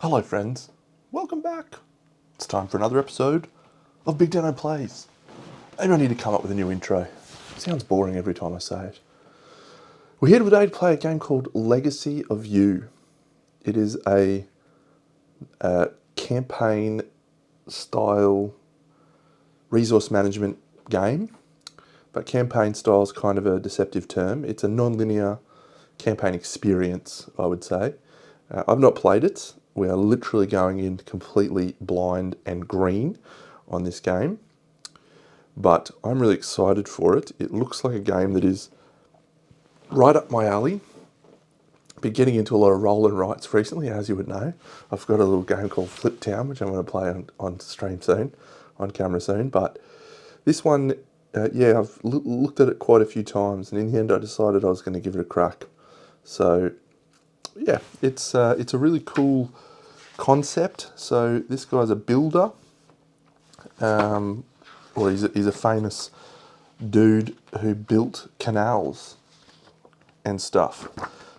Hello friends, welcome back. It's time for another episode of BigDenoPlays. Maybe I need to come up with a new intro. It sounds boring every time I say it. We're here today to play a game called Legacy of You. It is a campaign style resource management game, but campaign style is kind of a deceptive term. It's a non-linear campaign experience, I would say. I've not played it. We are literally going in completely blind and green on this game, but I'm really excited for it. It looks like a game that is right up my alley. Been getting into a lot of roll and writes recently, as you would know. I've got a little game called Flip Town, which I'm going to play on stream soon, on camera soon. But this one, I've looked at it quite a few times, and in the end, I decided I was going to give it a crack. So, yeah, it's a really cool concept. So this guy's a builder, or he's a famous dude who built canals and stuff.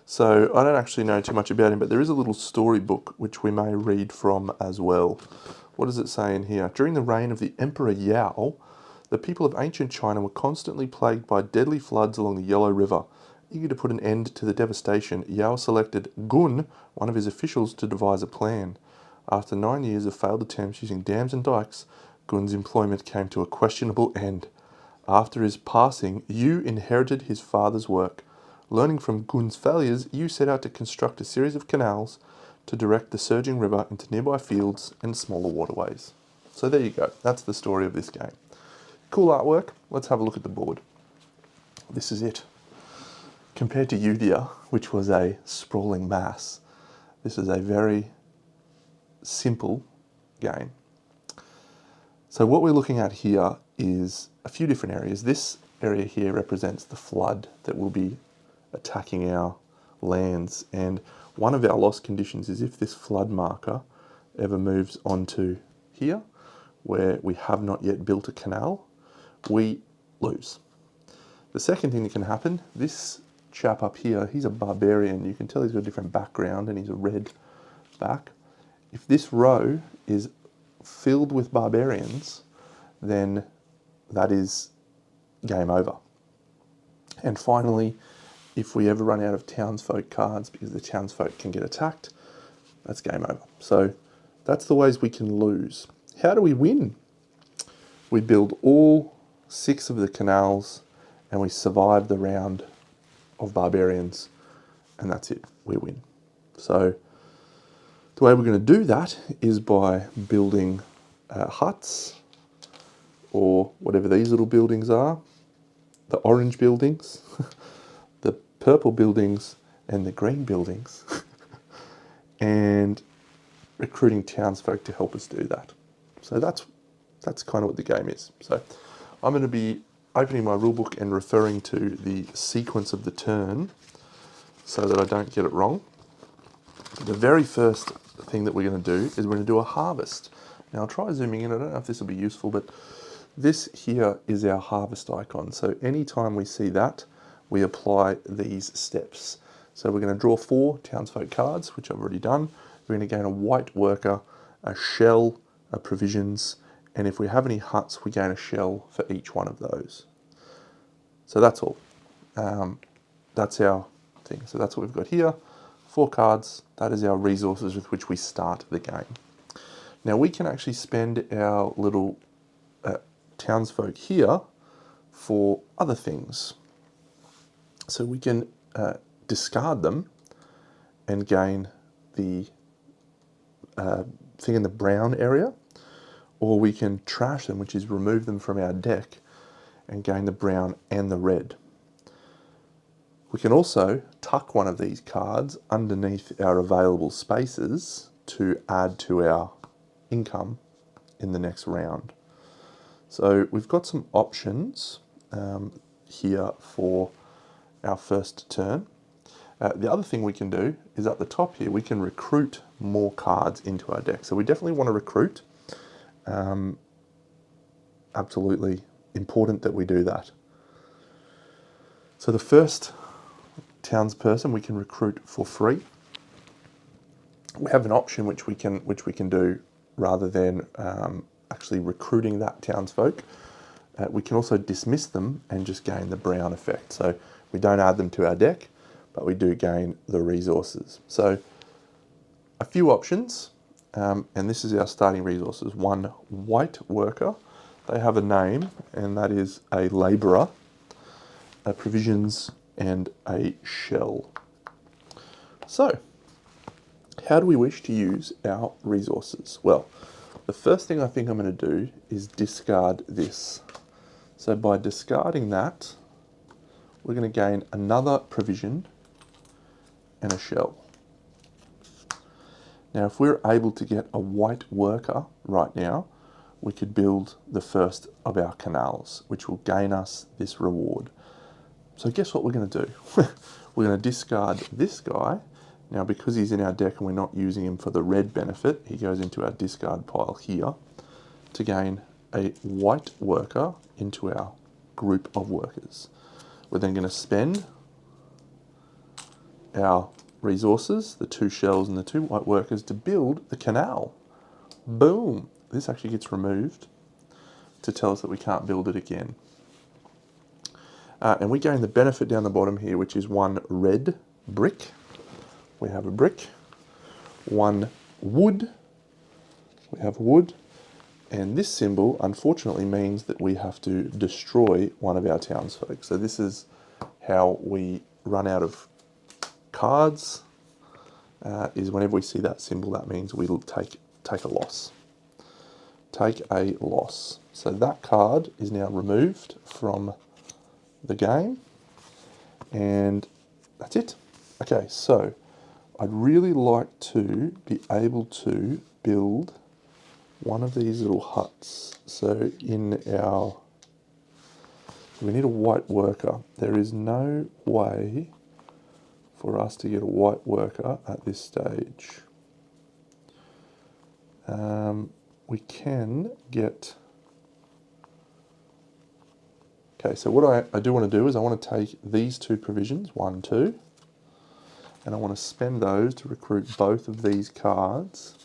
So I don't actually know too much about him, but there is a little storybook which we may read from as well. What does it say in here? During the reign of the Emperor Yao, the people of ancient China were constantly plagued by deadly floods along the Yellow River. Eager to put an end to the devastation, Yao selected Gun, one of his officials, to devise a plan. After 9 years of failed attempts using dams and dikes, Gun's employment came to a questionable end. After his passing, Yu inherited his father's work. Learning from Gun's failures, Yu set out to construct a series of canals to direct the surging river into nearby fields and smaller waterways. So there you go. That's the story of this game. Cool artwork. Let's have a look at the board. This is it. Compared to Eudia, which was a sprawling mass, this is a very simple game. So what we're looking at here is a few different areas. This area here represents the flood that will be attacking our lands, and one of our loss conditions is if this flood marker ever moves onto here, where we have not yet built a canal, we lose. The second thing that can happen, this chap up here, he's a barbarian. You can tell he's got a different background and he's a red back. If this row is filled with barbarians, then that is game over. And finally, if we ever run out of townsfolk cards because the townsfolk can get attacked, that's game over. So that's the ways we can lose. How do we win? We build all 6 of the canals and we survive the round of barbarians, and that's it, we win. So the way we're going to do that is by building huts, or whatever these little buildings are, the orange buildings, the purple buildings, and the green buildings, and recruiting townsfolk to help us do that. So that's kind of what the game is. So I'm going to be opening my rulebook and referring to the sequence of the turn so that I don't get it wrong. The very first thing that we're going to do is we're going to do a harvest. Now I'll try zooming in. I don't know if this will be useful, but this here is our harvest icon. So anytime we see that, we apply these steps. So we're going to draw 4 townsfolk cards, which I've already done. We're going to gain a white worker, a shell, a provisions, and if we have any huts, we gain a shell for each one of those. So that's all. That's our thing. So that's what we've got here. 4 cards. That is our resources with which we start the game. Now we can actually spend our little townsfolk here for other things. So we can discard them and gain the thing in the brown area, or we can trash them, which is remove them from our deck and gain the brown and the red. We can also tuck one of these cards underneath our available spaces to add to our income in the next round. So we've got some options here for our first turn. The other thing we can do is at the top here, we can recruit more cards into our deck. So we definitely want to recruit. Absolutely important that we do that. So the first townsperson we can recruit for free. we have an option which we can do rather than actually recruiting that townsfolk. We can also dismiss them and just gain the brown effect. So we don't add them to our deck, but we do gain the resources. So a few options, and this is our starting resources. One white worker, they have a name, and that is a labourer, a provisions, and a shell. So how do we wish to use our resources? Well, the first thing I think I'm going to do is discard this. So by discarding that, we're going to gain another provision and a shell. Now, if we're able to get a white worker right now, we could build the first of our canals, which will gain us this reward. So guess what we're going to do? We're going to discard this guy. Now, because he's in our deck and we're not using him for the red benefit, he goes into our discard pile here to gain a white worker into our group of workers. We're then going to spend our resources, the 2 shells and the 2 white workers, to build the canal. Boom! This actually gets removed to tell us that we can't build it again. And we gain the benefit down the bottom here, which is 1 red brick. We have a brick. 1 wood. We have wood. And this symbol, unfortunately, means that we have to destroy one of our townsfolk. So this is how we run out of cards, is whenever we see that symbol, that means we'll take a loss. Take a loss. So that card is now removed from the game. And that's it. Okay, so I'd really like to be able to build one of these little huts. So in our, we need a white worker. There is no way for us to get a white worker at this stage. We can get, okay, so what I do want to do is I want to take these 2 provisions, 1, 2, and I want to spend those to recruit both of these cards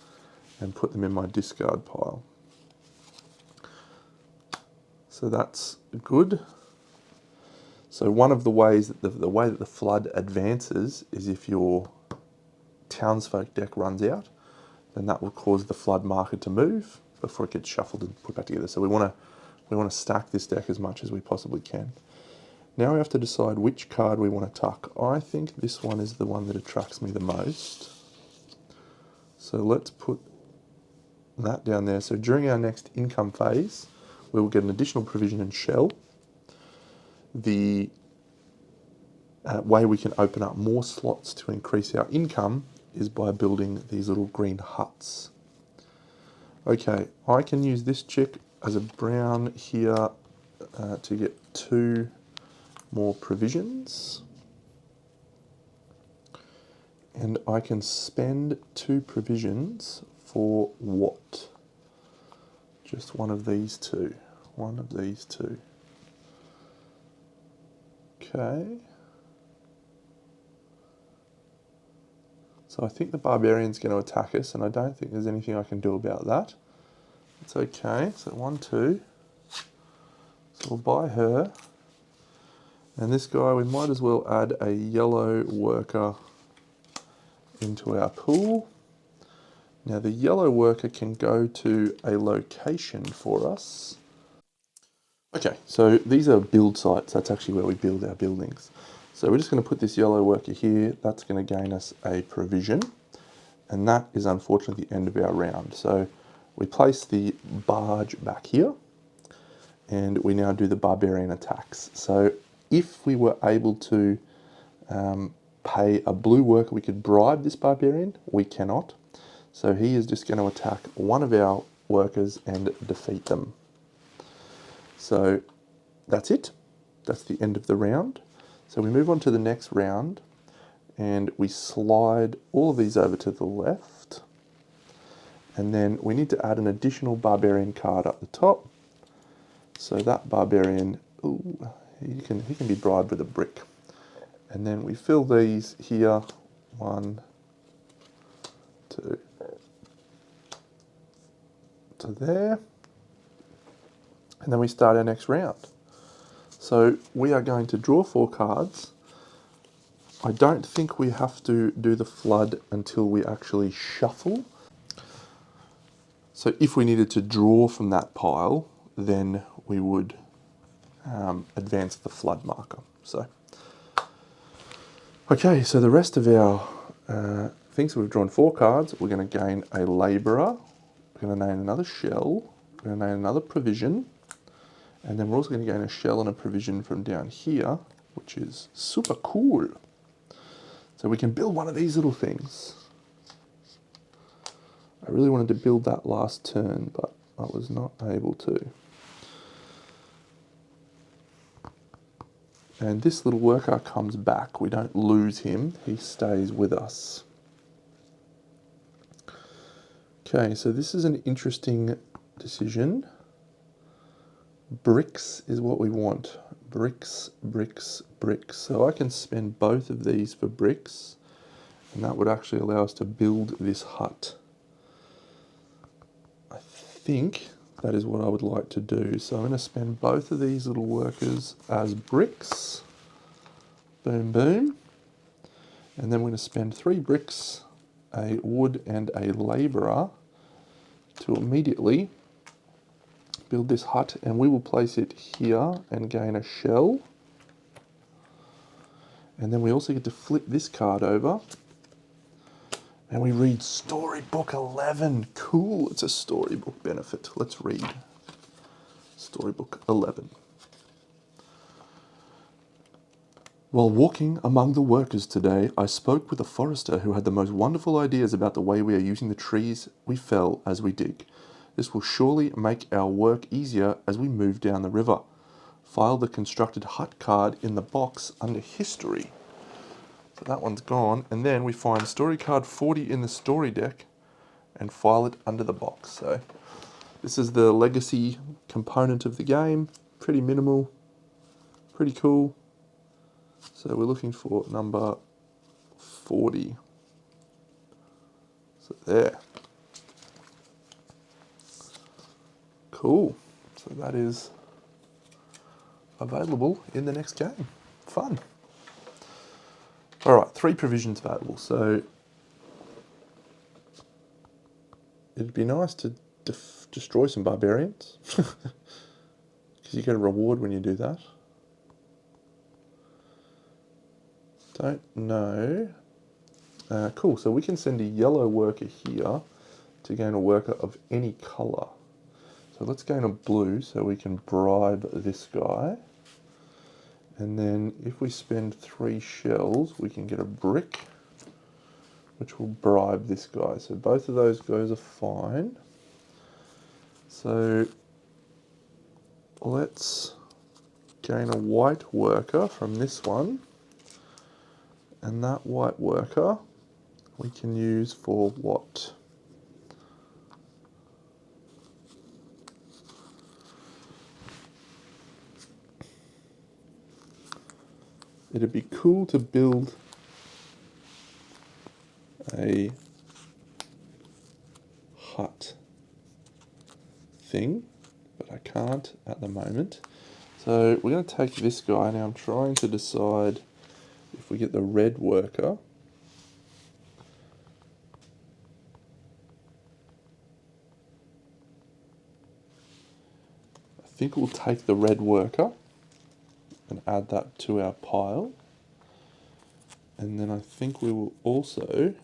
and put them in my discard pile. So that's good. So one of the ways that the way that the flood advances is if your townsfolk deck runs out, then that will cause the flood marker to move before it gets shuffled and put back together. So we want to stack this deck as much as we possibly can. Now we have to decide which card we want to tuck. I think this one is the one that attracts me the most. So let's put that down there. So during our next income phase, we will get an additional provision and shell. The way we can open up more slots to increase our income is by building these little green huts. Okay, I can use this chick as a brown here to get 2 more provisions. And I can spend 2 provisions for what? Just one of these 2. One of these 2. Okay. So I think the barbarian's going to attack us, and I don't think there's anything I can do about that. It's okay. So 1, 2. So we'll buy her. And this guy, we might as well add a yellow worker into our pool. Now the yellow worker can go to a location for us. Okay, so these are build sites. That's actually where we build our buildings. So we're just going to put this yellow worker here. That's going to gain us a provision. And that is unfortunately the end of our round. So we place the barge back here. And we now do the barbarian attacks. So if we were able to pay a blue worker, we could bribe this barbarian. We cannot. So he is just going to attack one of our workers and defeat them. So that's it. That's the end of the round. So we move on to the next round and we slide all of these over to the left. And then we need to add an additional barbarian card up the top. So that barbarian, ooh, he can be bribed with a brick. And then we fill these here, 1, 2, there. And then we start our next round. So we are going to draw 4 cards. I don't think we have to do the flood until we actually shuffle. So if we needed to draw from that pile, then we would advance the flood marker. So, okay, so the rest of our things, so we've drawn 4 cards. We're going to gain a labourer. We're going to name another shell. We're going to name another provision. And then we're also going to gain a shell and a provision from down here, which is super cool. So we can build one of these little things. I really wanted to build that last turn, but I was not able to. And this little worker comes back. We don't lose him. He stays with us. Okay, so this is an interesting decision. Bricks is what we want. Bricks, bricks, bricks. So I can spend both of these for bricks, and that would actually allow us to build this hut. I think that is what I would like to do. So I'm going to spend both of these little workers as bricks. Boom, boom. And then we're going to spend 3 bricks, a wood and a labourer to immediately build this hut, and we will place it here and gain a shell. And then we also get to flip this card over and we read Storybook 11. Cool, it's a storybook benefit. Let's read Storybook 11. While walking among the workers today, I spoke with a forester who had the most wonderful ideas about the way we are using the trees we fell as we dig. This will surely make our work easier as we move down the river. File the constructed hut card in the box under history. So that one's gone. And then we find story card 40 in the story deck and file it under the box. So this is the legacy component of the game. Pretty minimal, pretty cool. So we're looking for number 40. So there. Cool. So that is available in the next game. Fun. All right, 3 provisions available. So it'd be nice to destroy some barbarians, because you get a reward when you do that. Don't know. Cool, so we can send a yellow worker here to gain a worker of any colour. So let's gain a blue so we can bribe this guy. And then if we spend 3 shells, we can get a brick, which will bribe this guy. So both of those guys are fine. So let's gain a white worker from this one. And that white worker we can use for what? It'd be cool to build a hut thing, but I can't at the moment. So we're going to take this guy. Now I'm trying to decide if we get the red worker. I think we'll take the red worker and add that to our pile. And then I think we will also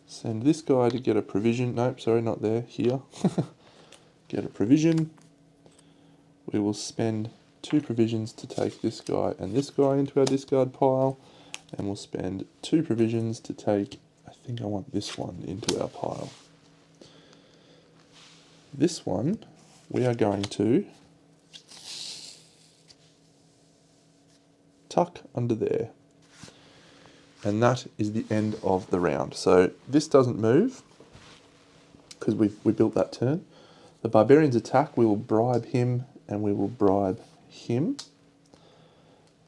send this guy to get a provision. Nope, sorry, not there, here. Get a provision. We will spend 2 provisions to take this guy and this guy into our discard pile. And we'll spend 2 provisions to take, I think I want this one into our pile. This one, we are going to tuck under there. And that is the end of the round. So this doesn't move because we built that turn. The barbarians attack, we will bribe him and we will bribe him.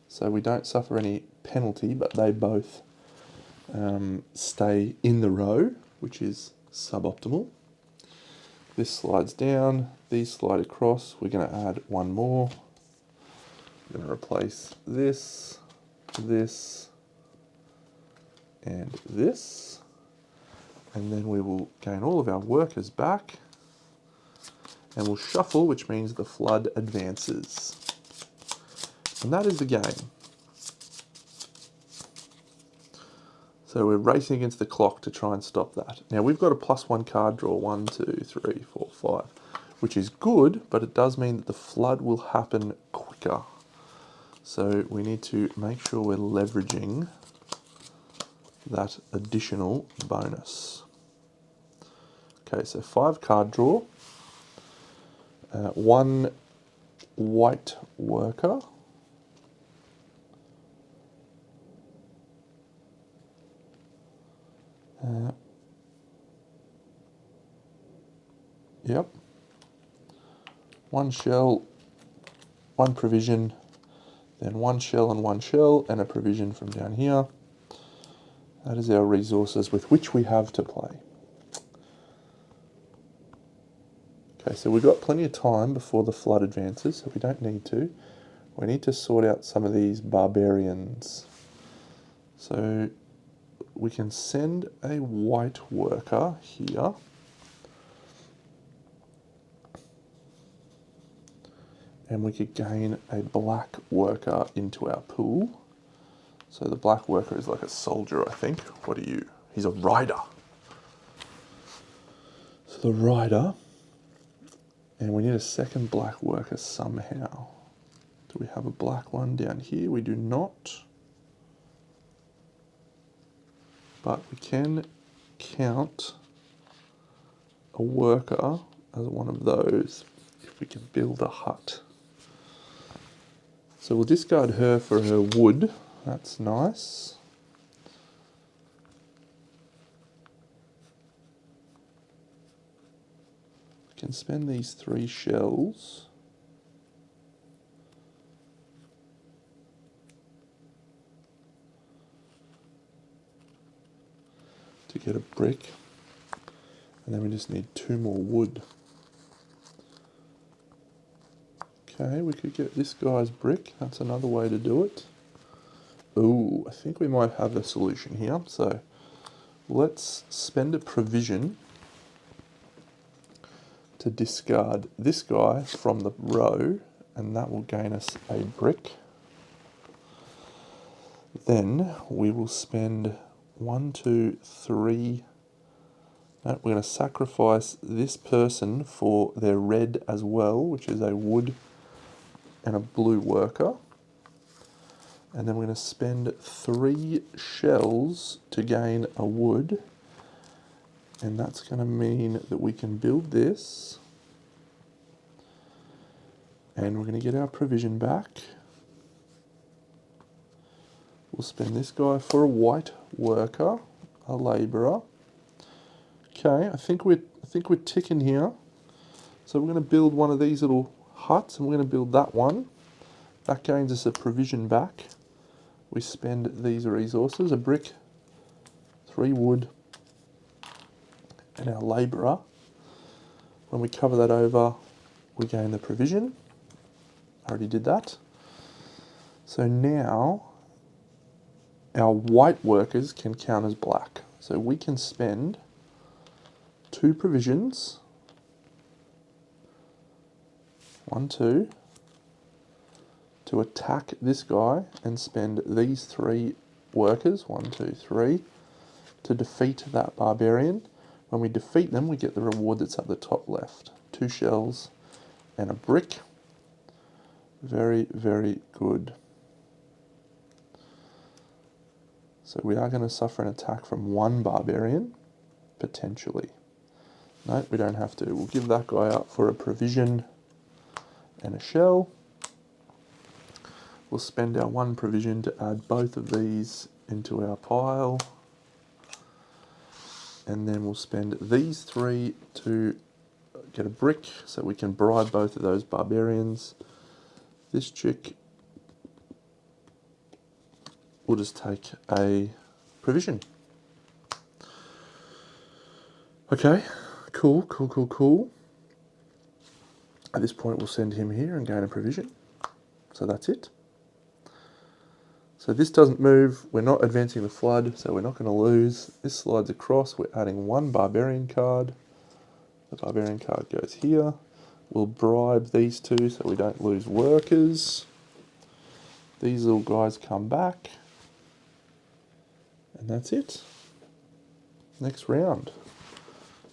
So we don't suffer any penalty, but they both stay in the row, which is suboptimal. This slides down, these slide across. We're going to add one more. We're going to replace this, this, and this. And then we will gain all of our workers back. And we'll shuffle, which means the flood advances. And that is the game. So we're racing against the clock to try and stop that. Now we've got a +1 card draw, 1, 2, 3, 4, 5, which is good, but it does mean that the flood will happen quicker. So we need to make sure we're leveraging that additional bonus. Okay, so 5 card draw, 1 white worker, yep, 1 shell, 1 provision, then 1 shell and 1 shell, and a provision from down here. That is our resources with which we have to play. Okay, so we've got plenty of time before the flood advances, so we don't need to. We need to sort out some of these barbarians. So we can send a white worker here. And we could gain a black worker into our pool. So the black worker is like a soldier, I think. What are you? He's a rider. So the rider, and we need a second black worker somehow. Do we have a black one down here? We do not. But we can count a worker as one of those if we can build a hut. So we'll discard her for her wood. That's nice. We can spend these 3 shells. To get a brick. And then we just need 2 more wood. Okay, we could get this guy's brick. That's another way to do it. Ooh, I think we might have a solution here. So let's spend a provision to discard this guy from the row, and that will gain us a brick. Then we will spend 1, 2, 3. No, we're going to sacrifice this person for their red as well, which is a wood and a blue worker. And then we're going to spend 3 shells to gain a wood. And that's going to mean that we can build this. And we're going to get our provision back. We'll spend this guy for a white worker, a labourer. Okay, I think we're ticking here. So we're going to build one of these little huts, and we're going to build that one. That gains us a provision back. We spend these resources, a brick, 3 wood, and our labourer. When we cover that over, we gain the provision. I already did that. So now our white workers can count as black. So we can spend 2 provisions, 1, 2, to attack this guy and spend these 3 workers, 1, 2, 3, to defeat that barbarian. When we defeat them, we get the reward that's at the top left. 2 shells and a brick. Very, very good. So we are going to suffer an attack from 1 barbarian, potentially. No, we don't have to. We'll give that guy up for a provision and a shell. We'll spend our 1 provision to add both of these into our pile. And then we'll spend these 3 to get a brick so we can bribe both of those barbarians. This chick will just take a provision. Okay, cool. At this point, we'll send him here and gain a provision. So that's it. So this doesn't move. We're not advancing the flood, so we're not going to lose. This slides across. We're adding one barbarian card. The barbarian card goes here. We'll bribe these two so we don't lose workers. These little guys come back. And that's it. Next round.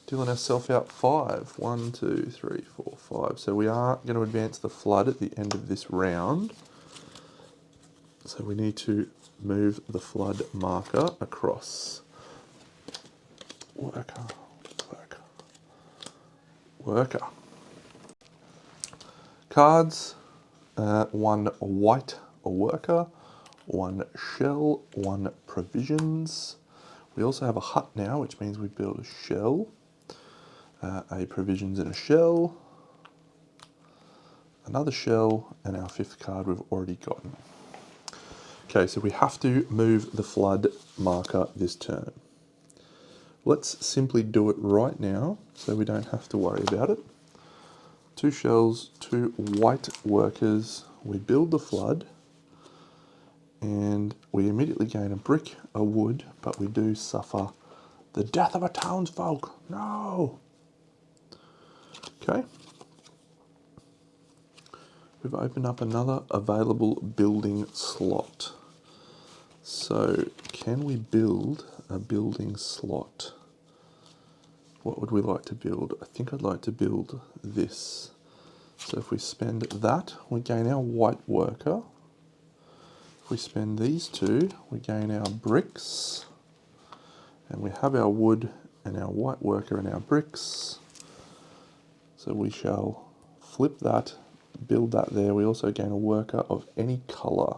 Dealing ourselves out 5. 1, 2, 3, 4, 5. So we are going to advance the flood at the end of this round. So we need to move the flood marker across. Worker. Cards. 1 white worker. 1 shell. 1 provisions. We also have a hut now, which means we build a shell. A provisions and a shell. Another shell, and our 5th card we've already gotten. Okay, so we have to move the flood marker this turn. Let's simply do it right now so we don't have to worry about it. 2 shells, 2 white workers. We build the flood and we immediately gain a brick, a wood, but we do suffer the death of a townsfolk. No! Okay. We've opened up another available building slot. So, can we build a building slot? What would we like to build? I think I'd like to build this. So if we spend that, we gain our white worker. If we spend these 2, we gain our bricks. And we have our wood and our white worker and our bricks. So we shall flip that, build that there. We also gain a worker of any colour.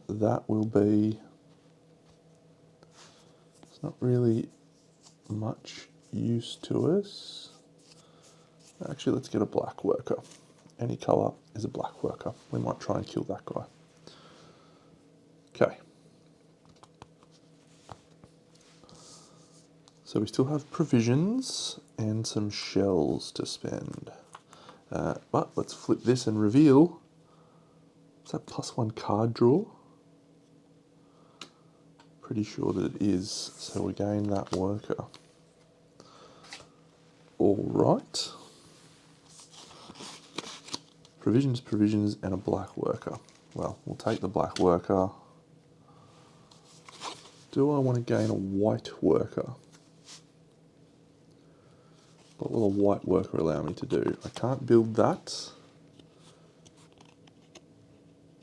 That will be, it's not really much use to us. Actually, let's get a black worker. Any colour is a black worker. We might try and kill that guy. Okay. So we still have provisions and some shells to spend. But let's flip this and reveal. Is that +1 card draw? Pretty sure that it is. So we gain that worker. All right. Provisions, and a black worker. Well, we'll take the black worker. Do I want to gain a white worker? What will a white worker allow me to do? I can't build that.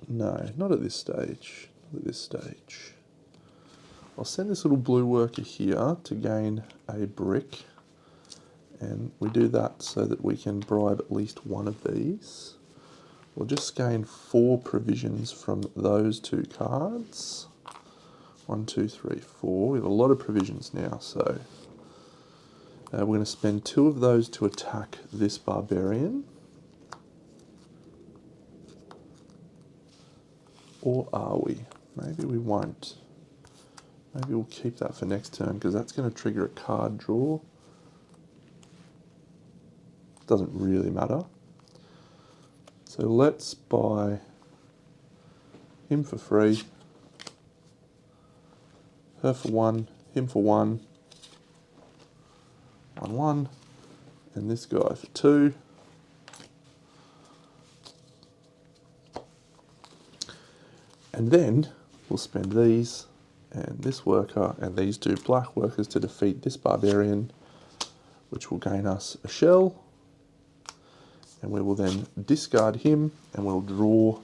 No, not at this stage. Not at this stage. I'll send this little blue worker here to gain a brick. And we do that so that we can bribe at least one of these. We'll just gain 4 provisions from those 2 cards. 1, 2, 3, 4. We have a lot of provisions now, so we're going to spend 2 of those to attack this barbarian. Or are we? Maybe we won't. Maybe we'll keep that for next turn because that's going to trigger a card draw. Doesn't really matter. So let's buy him for free, her for 1, him for 1, 1, 1, and this guy for 2. And then we'll spend these and this worker and these 2 black workers to defeat this barbarian, which will gain us a shell. And we will then discard him and we'll draw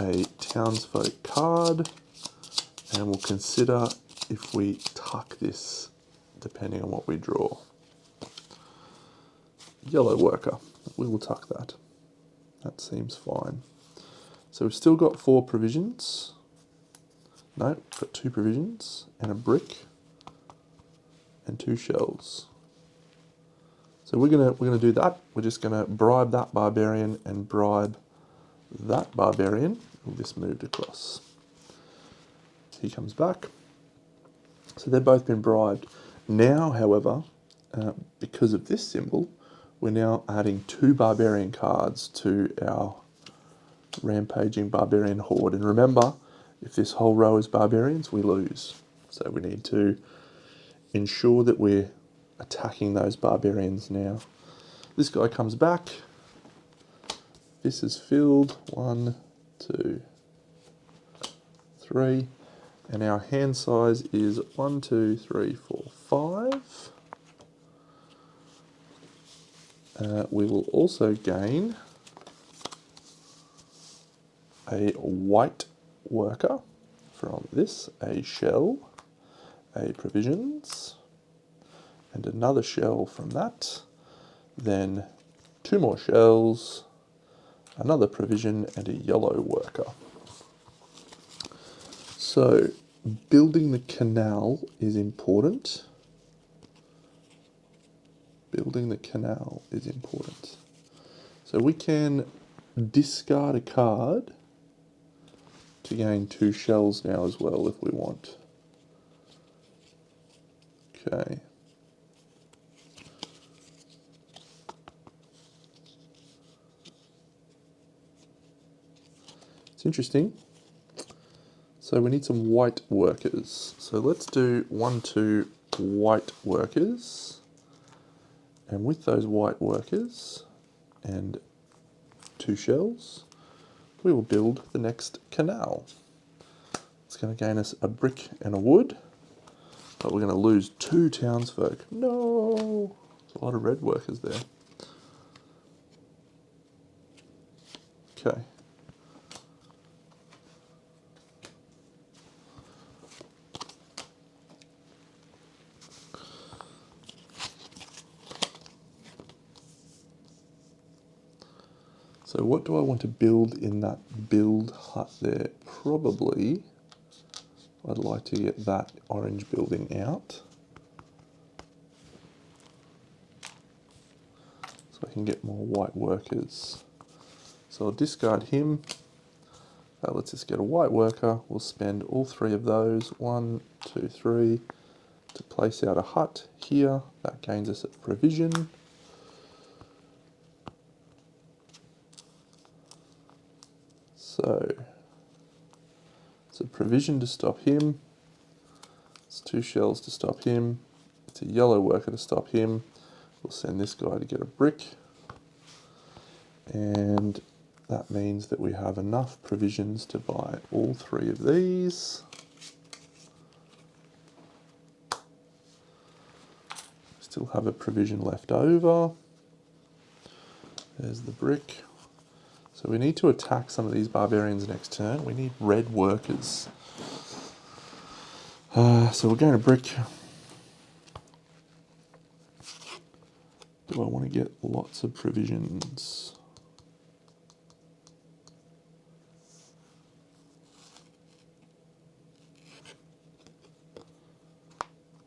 a townsfolk card. And we'll consider if we tuck this, depending on what we draw. Yellow worker, we will tuck that. That seems fine. So we've still got 4 provisions. No, we've got 2 provisions and a brick and 2 shells. So we're gonna do that. We're just gonna bribe that barbarian and bribe that barbarian. This moved across. He comes back. So they've both been bribed. Now, however, because of this symbol, we're now adding 2 barbarian cards to our rampaging barbarian horde. And remember, if this whole row is barbarians, we lose. So we need to ensure that we're attacking those barbarians now. This guy comes back. This is filled. 1, 2, 3. And our hand size is 1, 2, 3, 4, 5. We will also gain a white worker from this, a shell, a provisions, and another shell from that, then 2 more shells, another provision, and a yellow worker. So building the canal is important. Building the canal is important. So we can discard a card to gain 2 shells now as well if we want. Okay. It's interesting. So we need some white workers. So let's do 1, 2 white workers. And with those white workers and 2 shells, we will build the next canal. It's going to gain us a brick and a wood, but we're going to lose 2 townsfolk. No! There's a lot of red workers there. Okay. So what do I want to build in that build hut there? Probably, I'd like to get that orange building out, so I can get more white workers. So I'll discard him. Let's just get a white worker. We'll spend all 3 of those, 1, 2, 3, to place out a hut here. That gains us a provision. So it's a provision to stop him. It's 2 shells to stop him. It's a yellow worker to stop him. We'll send this guy to get a brick. And that means that we have enough provisions to buy all 3 of these. Still have a provision left over. There's the brick. So we need to attack some of these barbarians next turn. We need red workers. So we're going to brick. Do I want to get lots of provisions?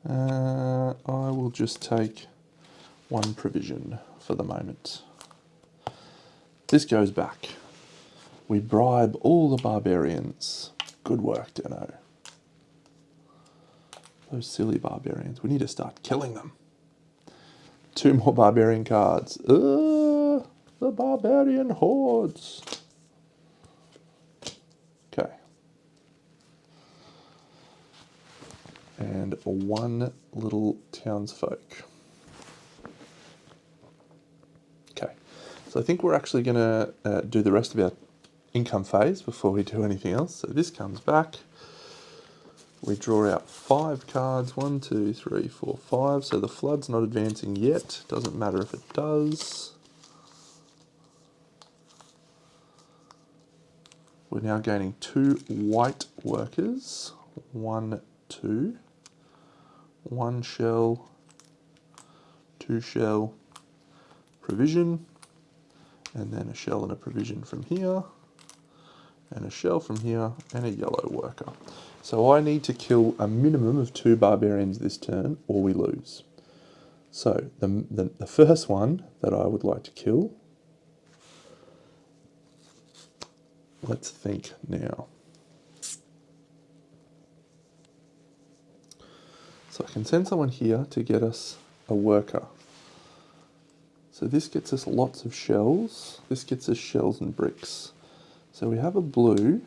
I will just take 1 provision for the moment. This goes back. We bribe all the barbarians. Good work, Deno. Those silly barbarians. We need to start killing them. 2 more barbarian cards. The barbarian hordes. Okay. And 1 little townsfolk. Okay. So I think we're actually going to do the rest of our income phase before we do anything else. So this comes back. We draw out 5 cards. 1, 2, 3, 4, 5. So the flood's not advancing yet. Doesn't matter if it does. We're now gaining 2 white workers. 1, 2. 1 shell. 2 shell. Provision. And then a shell and a provision from here. And a shell from here. And a yellow worker. So I need to kill a minimum of 2 barbarians this turn, or we lose. So the first one that I would like to kill, let's think now. So So I can send someone here to get us a worker. So this gets us lots of shells. This gets us shells and bricks. So we have a blue.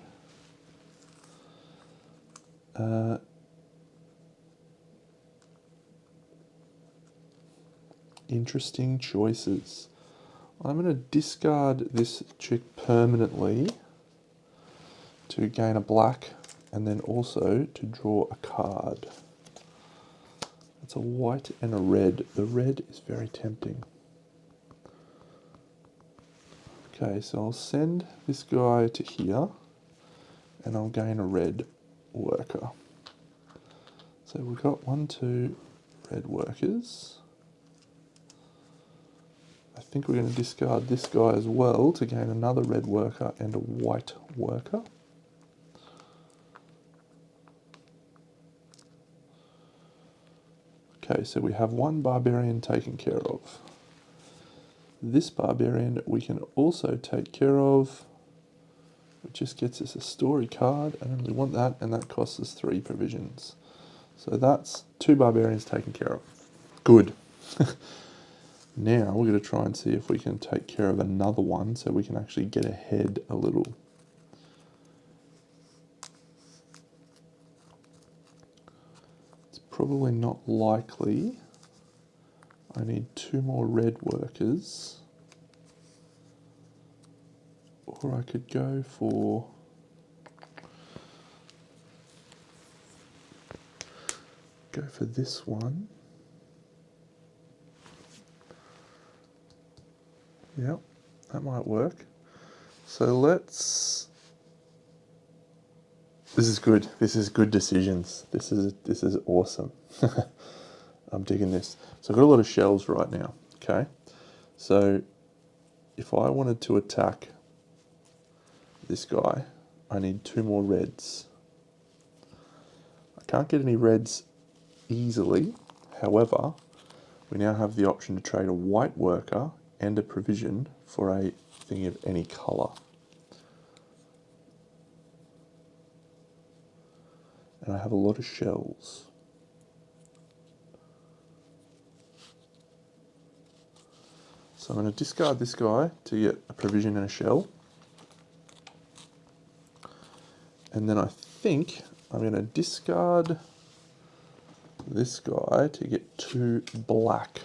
Interesting choices. I'm going to discard this chick permanently to gain a black and then also to draw a card. It's a white and a red. The red is very tempting. Okay, so I'll send this guy to here and I'll gain a red worker. So we've got 1, 2 red workers. I think we're going to discard this guy as well to gain another red worker and a white worker. Okay, so we have 1 barbarian taken care of. This barbarian we can also take care of. It just gets us a story card. I don't really want that, and that costs us 3 provisions. So that's 2 barbarians taken care of. Good. Now we're going to try and see if we can take care of another one so we can actually get ahead a little. It's probably not likely. I need 2 more red workers. Or I could go for this one. Yep, that might work. So let's. This is good. This is good decisions. This is awesome. I'm digging this. So I've got a lot of shells right now. Okay, so if I wanted to attack this guy, I need 2 more reds. I can't get any reds easily. However, we now have the option to trade a white worker and a provision for a thing of any colour. And I have a lot of shells. So I'm going to discard this guy to get a provision and a shell. And then I think I'm going to discard this guy to get 2 black.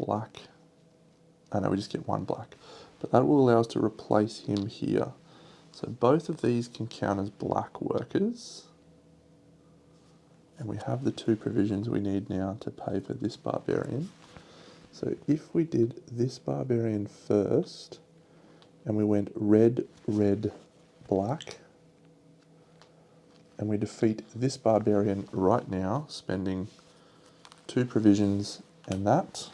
Oh no, we just get 1 black. But that will allow us to replace him here. So both of these can count as black workers. And we have the 2 provisions we need now to pay for this barbarian. So if we did this barbarian first, and we went red, red, black, and we defeat this barbarian right now, spending 2 provisions and that,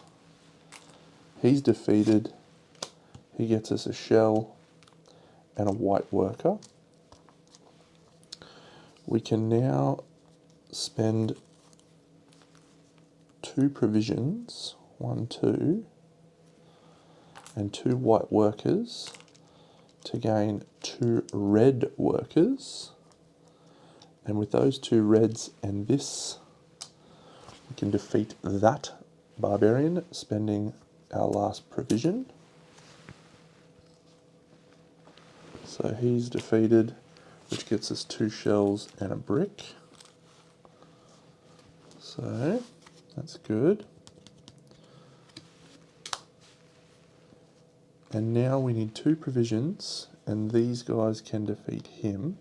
he's defeated. He gets us a shell and a white worker. We can now spend 2 provisions, 1, 2, and 2 white workers to gain 2 red workers. And with those 2 reds and this, we can defeat that barbarian, spending our last provision. So he's defeated, which gets us 2 shells and a brick. So that's good. And now we need 2 provisions, and these guys can defeat him.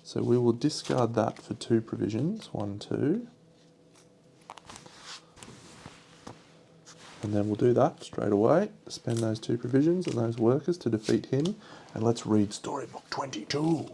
So we will discard that for 2 provisions, 1, 2. And then we'll do that straight away, spend those 2 provisions and those workers to defeat him. And let's read Storybook 22.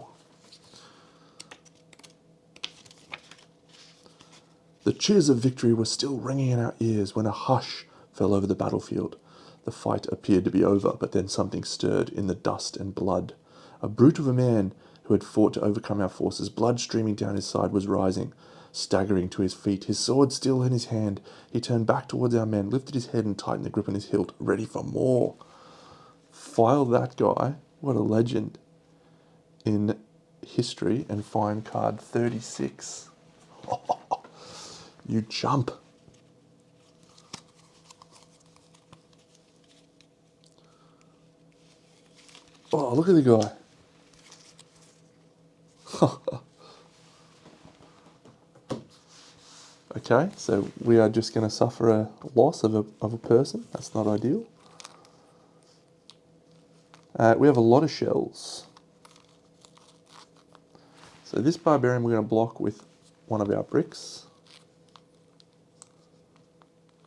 The cheers of victory were still ringing in our ears when a hush fell over the battlefield. The fight appeared to be over, but then something stirred in the dust and blood. A brute of a man who had fought to overcome our forces, blood streaming down his side, was rising. Staggering to his feet, his sword still in his hand, he turned back towards our men, lifted his head and tightened the grip on his hilt, ready for more. File that guy. What a legend in history, and find card 36. You jump. Oh, look at the guy. Okay, so we are just going to suffer a loss of a person. That's not ideal. We have a lot of shells. So this barbarian we're going to block with one of our bricks.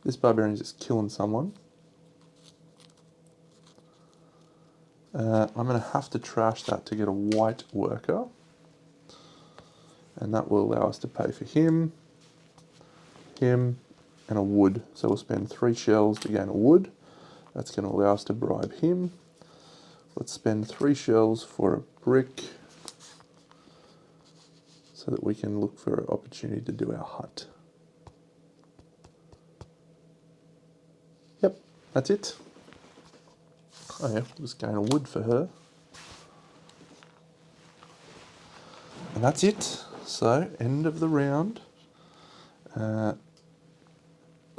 This barbarian is just killing someone. I'm going to have to trash that to get a white worker. And that will allow us to pay for him, and a wood. So we'll spend 3 shells to gain a wood. That's going to allow us to bribe him. Let's spend 3 shells for a brick so that we can look for an opportunity to do our hut. Yep, that's it. Oh yeah, just gain a wood for her. And that's it. So, end of the round. The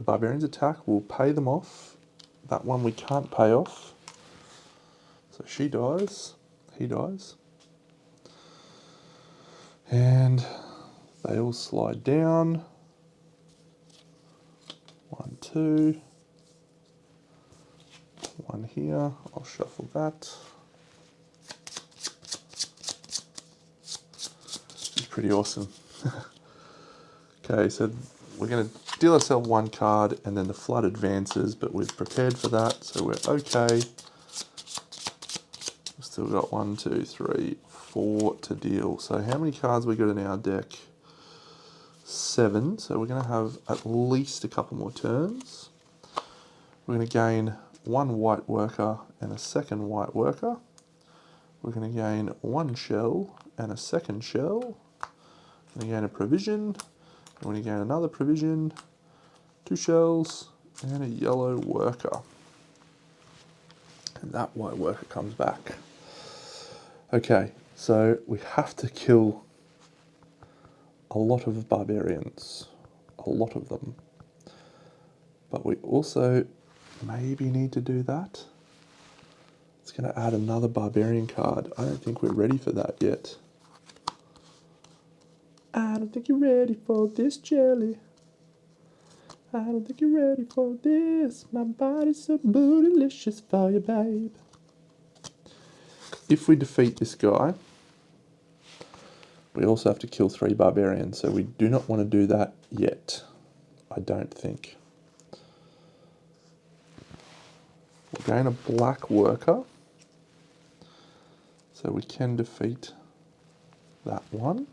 barbarians attack, we'll pay them off. That one we can't pay off. So she dies, he dies. And they all slide down. 1, 2. 1 here, I'll shuffle that. It's pretty awesome. Okay, so we're going to deal ourselves 1 card and then the flood advances, but we've prepared for that, so we're okay. We've still got 1, 2, 3, 4 to deal. So how many cards we got in our deck? 7, so we're going to have at least a couple more turns. We're going to gain 1 white worker and a 2nd white worker. We're going to gain 1 shell and a 2nd shell. We're going to gain a provision. We're going to gain another provision, 2 shells, and a yellow worker. And that white worker comes back. Okay, so we have to kill a lot of barbarians. A lot of them. But we also maybe need to do that. It's going to add another barbarian card. I don't think we're ready for that yet. I don't think you're ready for this jelly. I don't think you're ready for this. My body's so bootylicious for you, babe. If we defeat this guy, we also have to kill 3 barbarians, so we do not want to do that yet. I don't think. We'll gain a black worker, so we can defeat that one.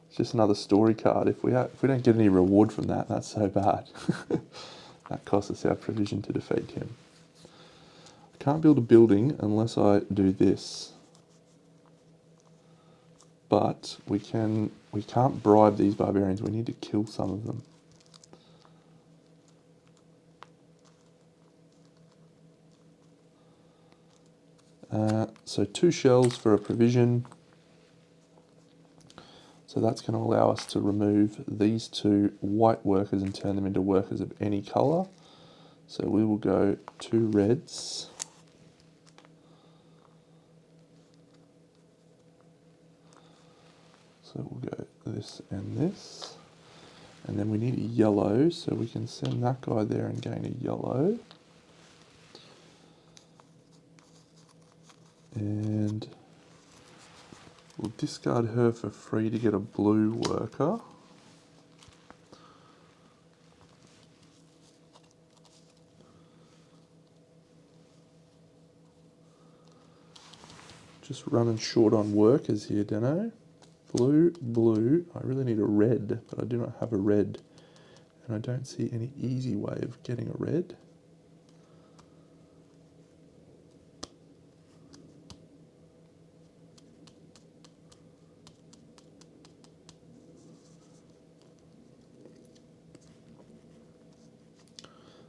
It's just another story card. If we don't get any reward from that, that's so bad. That costs us our provision to defeat him. I can't build a building unless I do this. But we can't bribe these barbarians. We need to kill some of them. So 2 shells for a provision. So that's going to allow us to remove these 2 white workers and turn them into workers of any colour. So we will go 2 reds. So we'll go this and this. And then we need a yellow, so we can send that guy there and gain a yellow. And we'll discard her for free to get a blue worker. Just running short on workers here, Deno. Blue, blue. I really need a red, but I do not have a red. And I don't see any easy way of getting a red.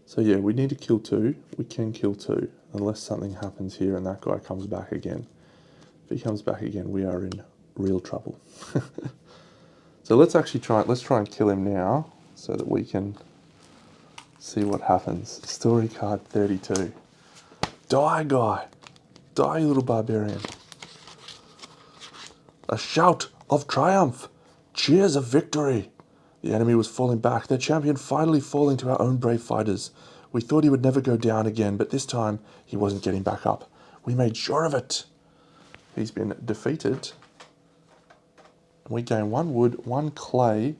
So yeah, we need to kill 2. We can kill 2, unless something happens here and that guy comes back again. If he comes back again, we are in real trouble. So let's try and kill him now so that we can see what happens. Story card 32. Die, guy. Die, you little barbarian. A shout of triumph. Cheers of victory. The enemy was falling back, their champion finally falling to our own brave fighters. We thought he would never go down again, but this time he wasn't getting back up. We made sure of it. He's been defeated. We gain 1 wood, 1 clay,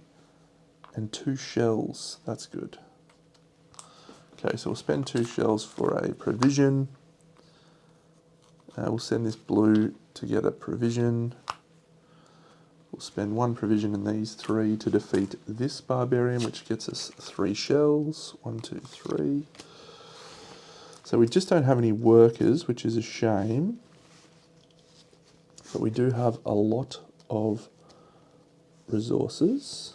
and 2 shells. That's good. Okay, so we'll spend 2 shells for a provision. We'll send this blue to get a provision. We'll spend 1 provision in these 3 to defeat this barbarian, which gets us 3 shells. 1, 2, 3. So we just don't have any workers, which is a shame. But we do have a lot of resources.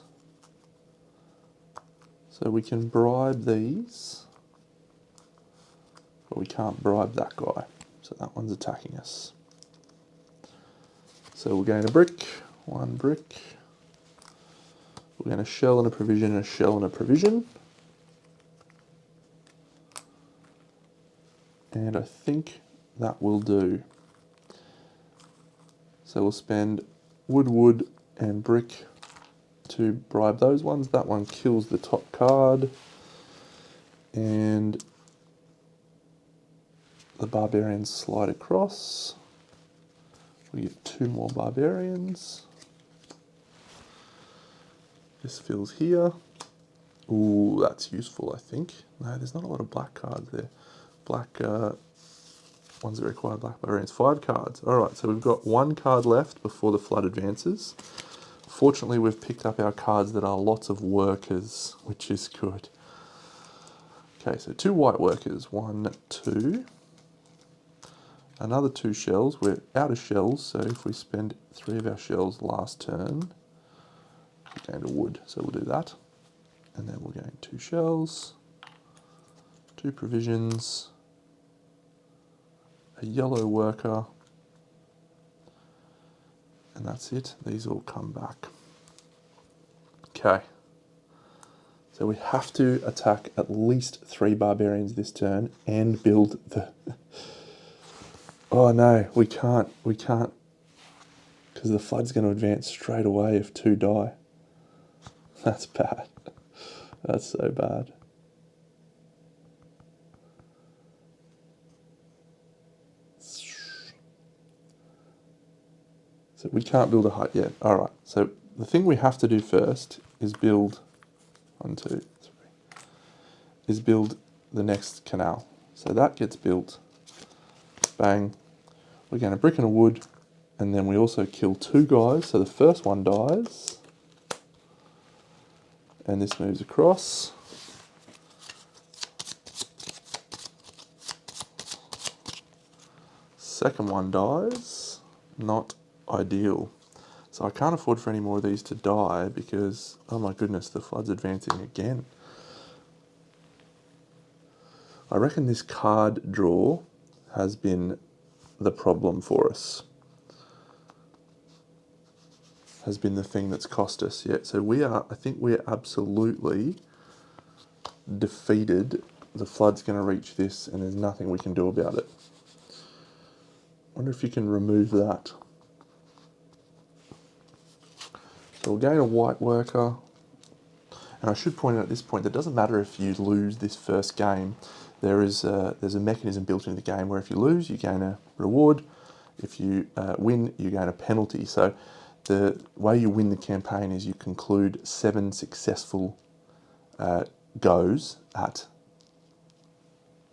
So we can bribe these, but we can't bribe that guy. So that one's attacking us. So we'll gain a brick, 1 brick. We're going to shell and a provision and a shell and a provision. And I think that will do. So we'll spend wood, and brick to bribe those ones. That one kills the top card. And the barbarians slide across. We get 2 more barbarians. This fills here. Ooh, that's useful, I think. No, there's not a lot of black cards there. Black ones that require black barbarians. 5 cards. All right, so we've got 1 card left before the flood advances. Fortunately, we've picked up our cards that are lots of workers, which is good. Okay, so 2 white workers. 1, 2. Another 2 shells. We're out of shells, so if we spend 3 of our shells last turn, we gain a wood, so we'll do that. And then we'll gain 2 shells, 2 provisions, a yellow worker, and that's it. These all come back. Okay. So we have to attack at least 3 barbarians this turn and build the... Oh no, we can't, because the flood's going to advance straight away if 2 die. That's bad. That's so bad. So we can't build a hut yet. All right. So the thing we have to do first is build 1, 2, 3. Is build the next canal. So that gets built. Bang. We're going to brick and a wood, and then we also kill 2 guys. So the first one dies, and this moves across. Second one dies. Not ideal. So I can't afford for any more of these to die because, oh my goodness, the flood's advancing again. I reckon this card draw has been the problem for us. Has been the thing that's cost us. Yeah, so I think we're absolutely defeated. The flood's going to reach this and there's nothing we can do about it. Wonder if you can remove that. So we'll gain a white worker. And I should point out at this point, that it doesn't matter if you lose this first game. There's a mechanism built into the game where if you lose, you gain a reward. If you win, you gain a penalty. So the way you win the campaign is you conclude 7 successful goes at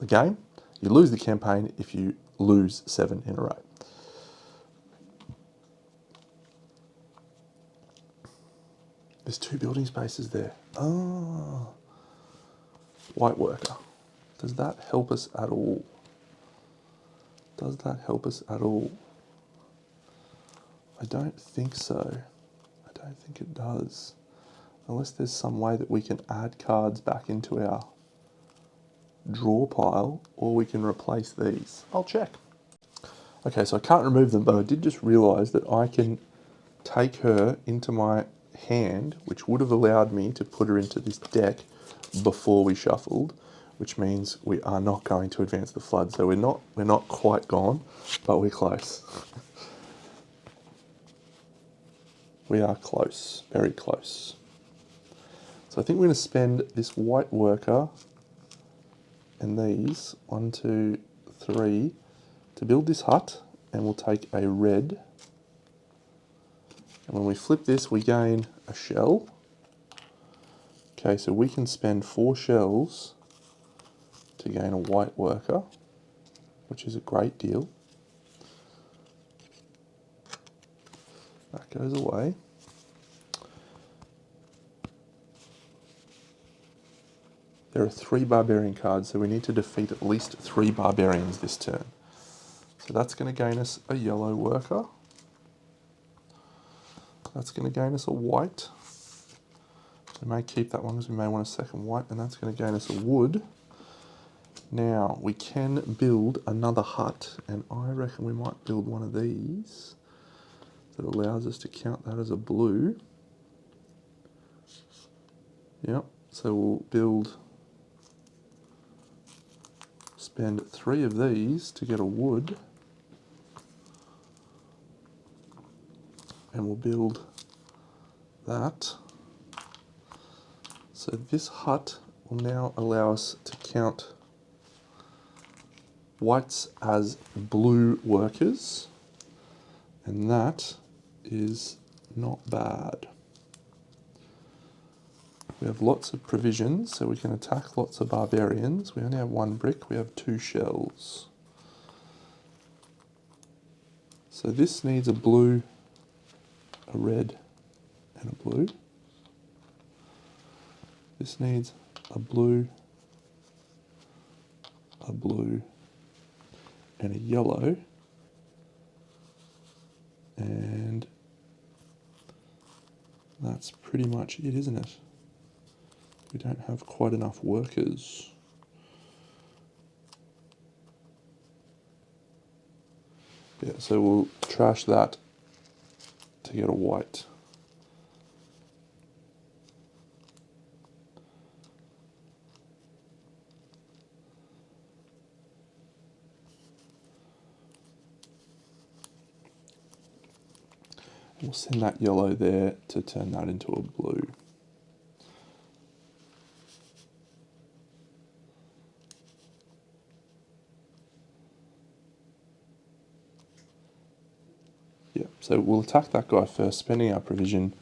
the game. You lose the campaign if you lose 7 in a row. There's 2 building spaces there. Oh. White worker. Does that help us at all? Does that help us at all? I don't think so. I don't think it does. Unless there's some way that we can add cards back into our draw pile, or we can replace these. I'll check. Okay, so I can't remove them, but I did just realise that I can take her into my hand, which would have allowed me to put her into this deck before we shuffled, which means we are not going to advance the flood. So we're not quite gone, but we're close. We are close, very close. So I think we're going to spend this white worker and these 1, 2, 3 to build this hut, and we'll take a red. And when we flip this, we gain a shell. Okay, so we can spend 4 shells to gain a white worker, which is a great deal. That goes away. There are 3 barbarian cards, so we need to defeat at least 3 barbarians this turn. So that's going to gain us a yellow worker. That's going to gain us a white. We may keep that one because we may want a second white, and that's going to gain us a wood. Now, we can build another hut, and I reckon we might build one of these that allows us to count that as a blue. Yep, so we'll spend 3 of these to get a wood, and we'll build that. So this hut will now allow us to count whites as blue workers, and that is not bad. We have lots of provisions, so we can attack lots of barbarians. We only have 1 brick, we have 2 shells. So this needs a blue, a red, and a blue. This needs a blue, and a yellow. And that's pretty much it, isn't it? We don't have quite enough workers. Yeah, so we'll trash that to get a white. We'll send that yellow there to turn that into a blue. Yeah, so we'll attack that guy first, spending our provision,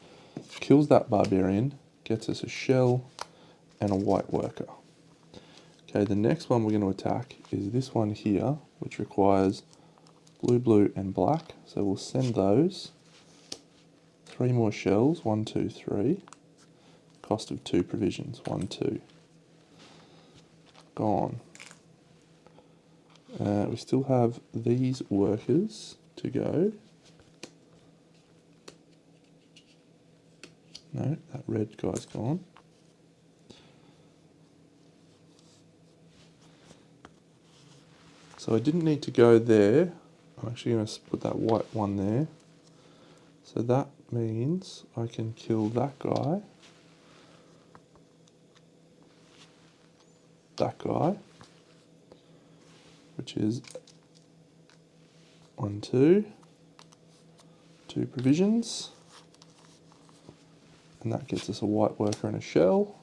kills that barbarian, gets us a shell and a white worker. Okay, the next one we're going to attack is this one here, which requires blue, blue and black. So we'll send those. 3 more shells, 1, 2, 3. Cost of 2 provisions, 1, 2. Gone. We still have these workers to go. No, that red guy's gone. So I didn't need to go there. I'm actually going to put that white one there. So that means I can kill that guy, which is 1, 2, 2 provisions, and that gets us a white worker and a shell.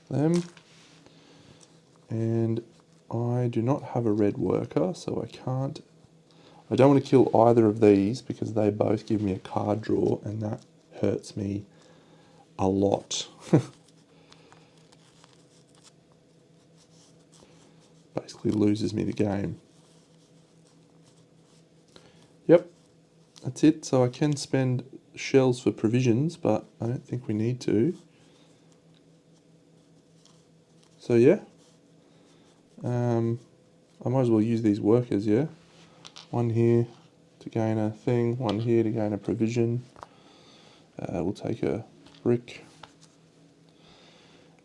Them, and I do not have a red worker, so I don't want to kill either of these because they both give me a card draw, and that hurts me a lot. Basically loses me the game. Yep, that's it. So I can spend shells for provisions, but I don't think we need to. So yeah, I might as well use these workers, yeah? 1 here to gain a thing, 1 here to gain a provision. We'll take a brick.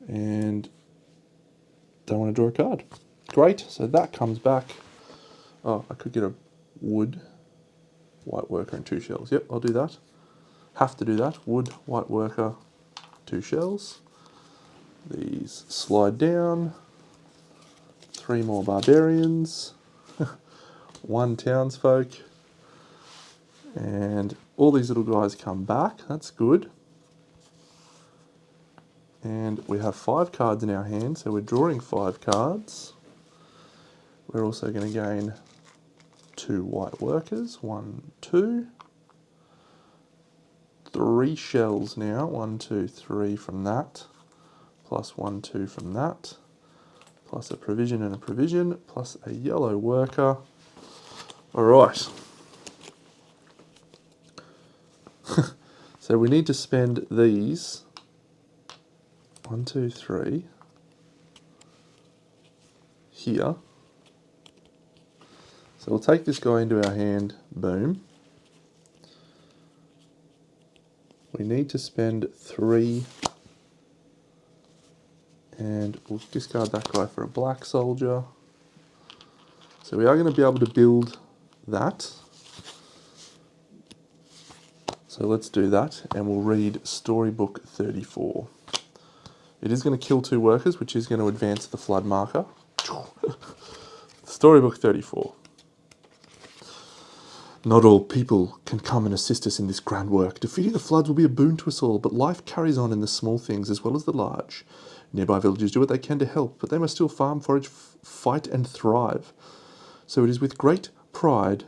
And don't want to draw a card. Great, so that comes back. Oh, I could get a wood. white worker, and 2 shells. Yep, I'll do that. Have to do that. Wood, white worker, 2 shells. These slide down. 3 more barbarians. 1 townsfolk. And all these little guys come back. That's good. And we have 5 cards in our hand, so we're drawing 5 cards. We're also going to gain 2 white workers. 1, 2. 3 shells now. 1, 2, 3 from that. Plus 1, 2 from that. Plus a provision and a provision. Plus a yellow worker. Alright. So we need to spend these. 1, 2, 3. Here. So we'll take this guy into our hand. Boom. We need to spend 3, and we'll discard that guy for a black soldier. So we are going to be able to build that. So let's do that, and we'll read Storybook 34. It is going to kill 2 workers, which is going to advance the flood marker. Storybook 34. Not all people can come and assist us in this grand work. Defeating the floods will be a boon to us all, but life carries on in the small things as well as the large. Nearby villages do what they can to help, but they must still farm, forage, fight and thrive. So it is with great pride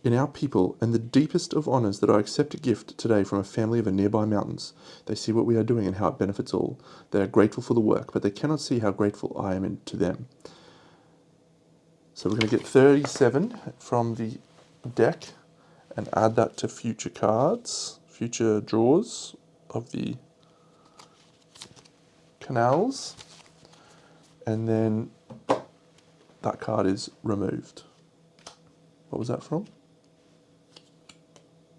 in our people and the deepest of honours that I accept a gift today from a family of the nearby mountains. They see what we are doing and how it benefits all. They are grateful for the work, but they cannot see how grateful I am to them. So we're going to get 37 from the deck and add that to future cards, future draws of the canals, and then that card is removed. What was that from?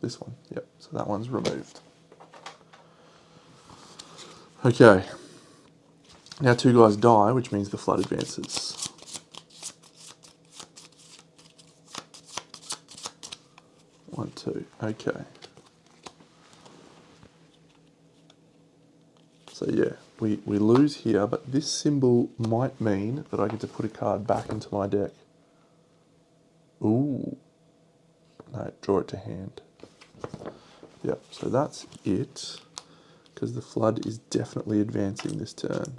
This one, yep, so that one's removed. Okay, now 2 guys die, which means the flood advances. One, 2, okay. So yeah, we lose here, but this symbol might mean that I get to put a card back into my deck. Ooh. No, draw it to hand. Yep, so that's it, because the flood is definitely advancing this turn.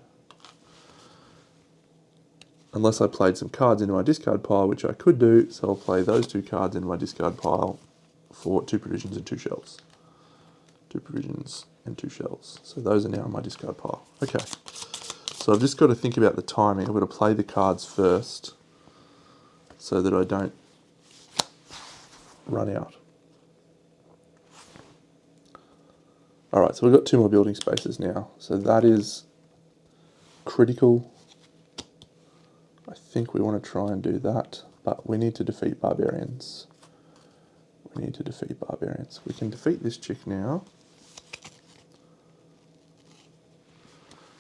Unless I played some cards into my discard pile, which I could do, so I'll play those 2 cards into my discard pile for 2 provisions and 2 shells. 2 provisions and 2 shells. So those are now in my discard pile. Okay, so I've just got to think about the timing. I've got to play the cards first so that I don't run out. Alright, so we've got 2 more building spaces now. So that is critical. I think we want to try and do that, but we need to defeat barbarians. We need to defeat barbarians. We can defeat this chick now.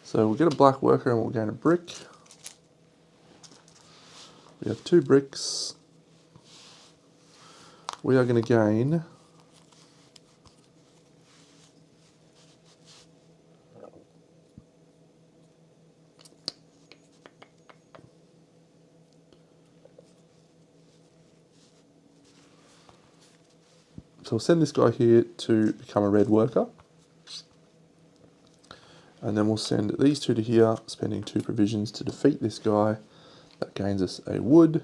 So we'll get a black worker and we'll gain a brick. We have 2 bricks. We are going to gain so we'll send this guy here to become a red worker. And then we'll send these 2 to here, spending 2 provisions to defeat this guy. That gains us a wood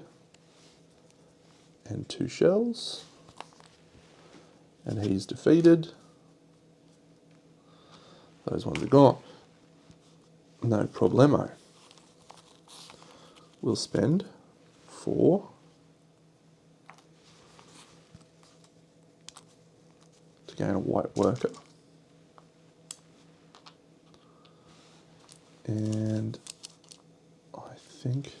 and 2 shells. And he's defeated. Those ones are gone. No problemo. We'll spend 4 to gain a white worker. And I think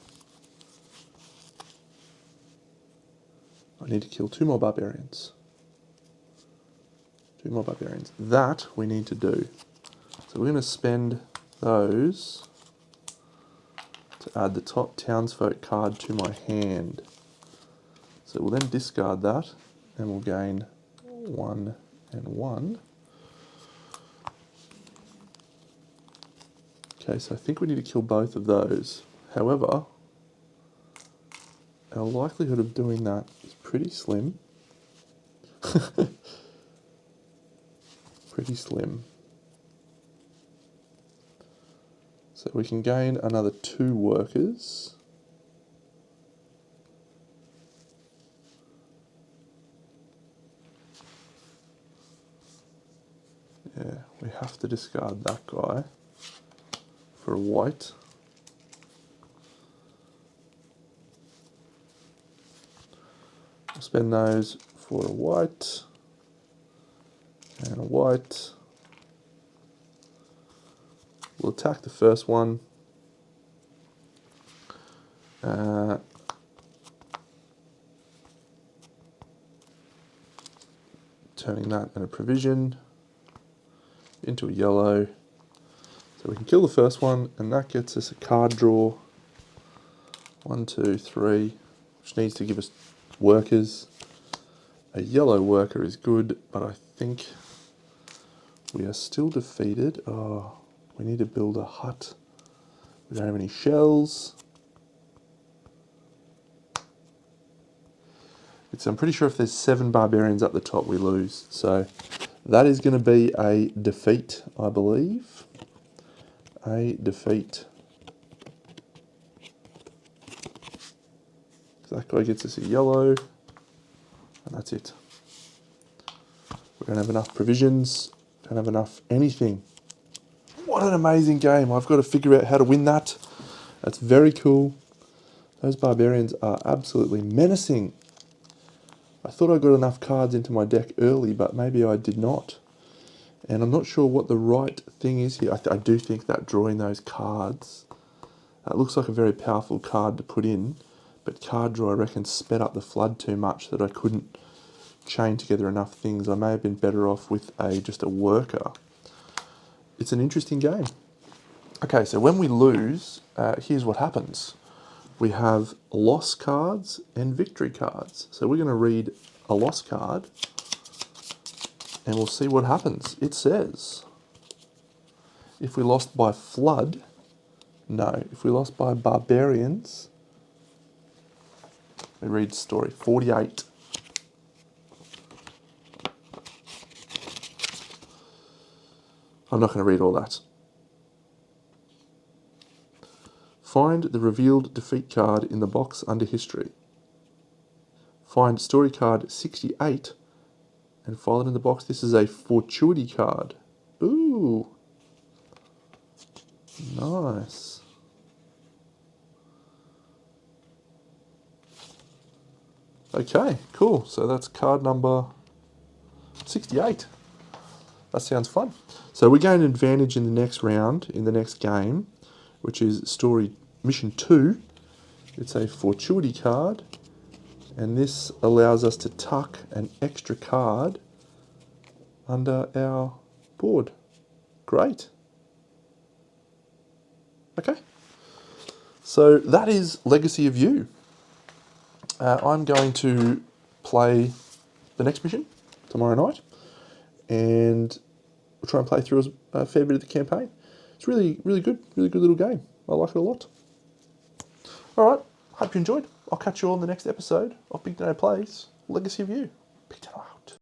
I need to kill 2 more barbarians. 2 more barbarians. That we need to do. So we're going to spend those to add the top townsfolk card to my hand. So we'll then discard that and we'll gain 1 and 1. Okay, so I think we need to kill both of those. However, our likelihood of doing that is pretty slim. Pretty slim. So we can gain another 2 workers. Yeah, we have to discard that guy for a white. We'll spend those for a white and a white. We'll attack the first one. Turning that in a provision into a yellow. So we can kill the first one, and that gets us a card draw. 1, 2, 3, which needs to give us workers. A yellow worker is good, but I think we are still defeated. Oh, we need to build a hut. We don't have any shells. I'm pretty sure if there's 7 barbarians up the top, we lose. So that is going to be a defeat, I believe. A defeat. That guy gets us a yellow, and that's it. We don't have enough provisions, don't have enough anything. What an amazing game. I've got to figure out how to win that. That's very cool. Those barbarians are absolutely menacing. I thought I got enough cards into my deck early, but maybe I did not. And I'm not sure what the right thing is here. I do think that drawing those cards, that looks like a very powerful card to put in, but card draw I reckon sped up the flood too much that I couldn't chain together enough things. I may have been better off with just a worker. It's an interesting game. Okay, so when we lose, here's what happens. We have loss cards and victory cards. So we're going to read a loss card and we'll see what happens. It says, if we lost by flood, no. If we lost by barbarians, we read story 48. I'm not going to read all that. Find the revealed defeat card in the box under history. Find story card 68 and file it in the box. This is a fortuity card. Ooh. Nice. Okay, cool. So that's card number 68. That sounds fun. So we gain an advantage in the next round, in the next game, which is story mission 2. It's a fortuity card, and this allows us to tuck an extra card under our board. Great. Okay. So that is Legacy of You. I'm going to play the next mission tomorrow night, and we'll try and play through a fair bit of the campaign. It's really good little game. I like it a lot. All right, hope you enjoyed. I'll catch you all in the next episode of BigDenoPlays Legacy of You. BigDeno out.